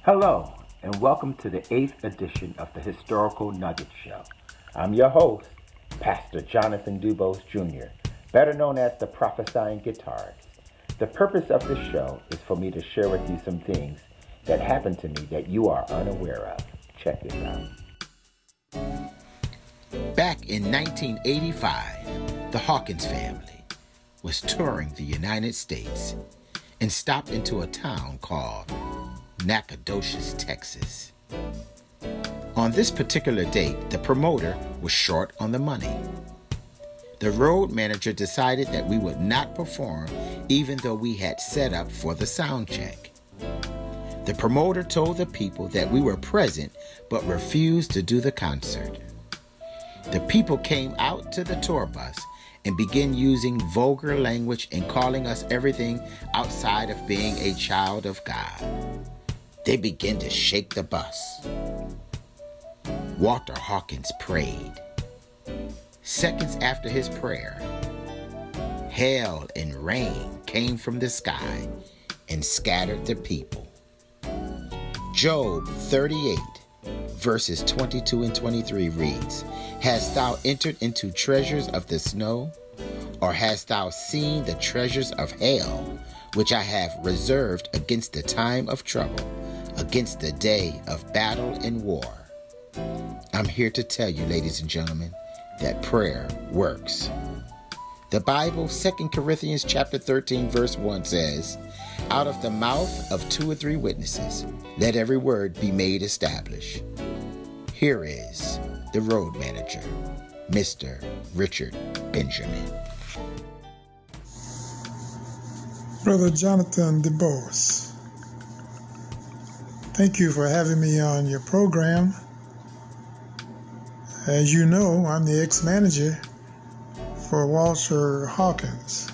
Hello, and welcome to the 8th edition of the Historical Nugget Show. I'm your host, Pastor Jonathan Dubose Jr., better known as the Prophesying Guitarist. The purpose of this show is for me to share with you some things that happened to me that you are unaware of. Check this out. Back in 1985, the Hawkins family was touring the United States and stopped into a town called Nacogdoches, Texas. On this particular date, the promoter was short on the money. The road manager decided that we would not perform even though we had set up for the sound check. The promoter told the people that we were present but refused to do the concert. The people came out to the tour bus and began using vulgar language and calling us everything outside of being a child of God. They began to shake the bus. Walter Hawkins prayed. Seconds after his prayer, hail and rain came from the sky and scattered the people. Job 38, verses 22 and 23 reads, Hast thou entered into treasures of the snow? Or hast thou seen the treasures of hail, which I have reserved against the time of trouble, against the day of battle and war? I'm here to tell you, ladies and gentlemen, that prayer works. The Bible, 2 Corinthians chapter 13, verse 1 says, Out of the mouth of 2 or 3 witnesses, let every word be made established. Here is the road manager, Mr. Richard Benjamin. Brother Jonathan DeBose, thank you for having me on your program. As you know, I'm the ex-manager for Walter Hawkins,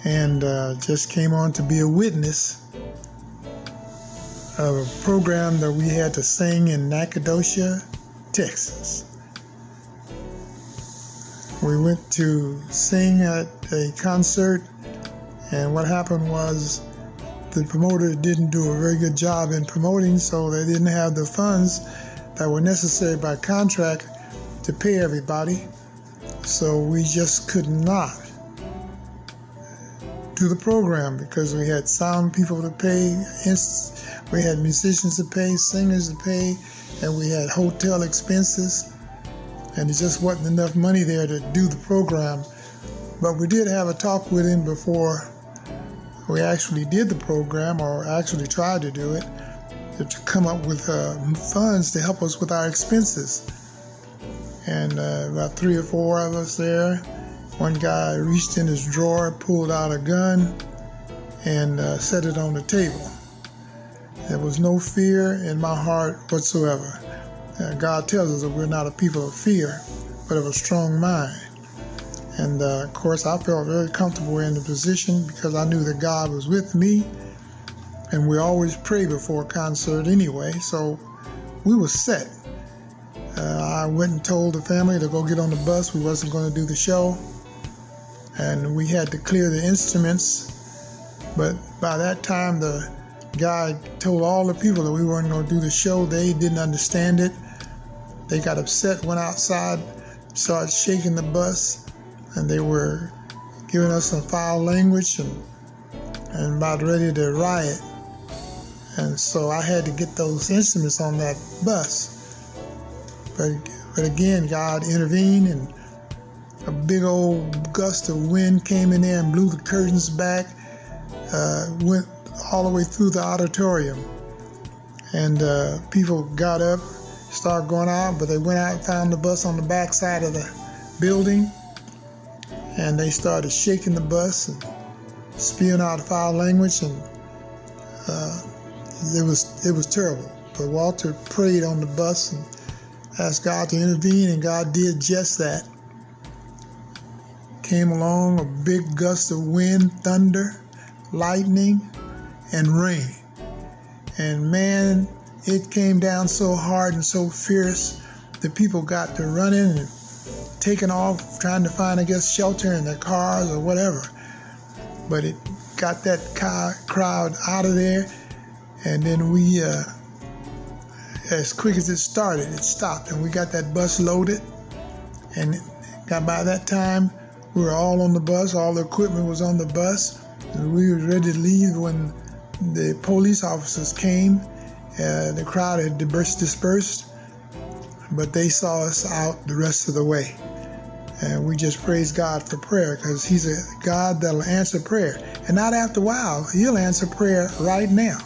and just came on to be a witness of a program that we had to sing in Nacogdoches, Texas. We went to sing at a concert, and what happened was the promoter didn't do a very good job in promoting, so they didn't have the funds that were necessary by contract to pay everybody. So we just could not do the program because we had sound people to pay, we had musicians to pay, singers to pay, and we had hotel expenses, and it just wasn't enough money there to do the program. But we did have a talk with him before we actually did the program, or actually tried to do it, to come up with funds to help us with our expenses. And about 3 or 4 of us there, one guy reached in his drawer, pulled out a gun, and set it on the table. There was no fear in my heart whatsoever. God tells us that we're not a people of fear, but of a strong mind. And of course, I felt very comfortable in the position because I knew that God was with me. And we always pray before a concert anyway, so we were set. I went and told the family to go get on the bus. We wasn't going to do the show. And we had to clear the instruments. But by that time, the guy told all the people that we weren't going to do the show. They didn't understand it. They got upset, went outside, started shaking the bus, and they were giving us some foul language and about ready to riot. And so I had to get those instruments on that bus. But again, God intervened, and a big old gust of wind came in there and blew the curtains back, went all the way through the auditorium. And people got up, started going out, but they went out and found the bus on the back side of the building, and they started shaking the bus and spewing out foul language, and it was terrible. But Walter prayed on the bus and asked God to intervene, and God did just that. Came along a big gust of wind, thunder, lightning, and rain. And man, it came down so hard and so fierce that people got to running and taking off, trying to find, I guess, shelter in their cars or whatever. But it got that crowd out of there, And then we, as quick as it started, it stopped. And we got that bus loaded. And by that time, we were all on the bus. All the equipment was on the bus. And we were ready to leave when the police officers came. The crowd had dispersed, but they saw us out the rest of the way. And we just praise God for prayer, because He's a God that'll answer prayer. And not after a while, He'll answer prayer right now.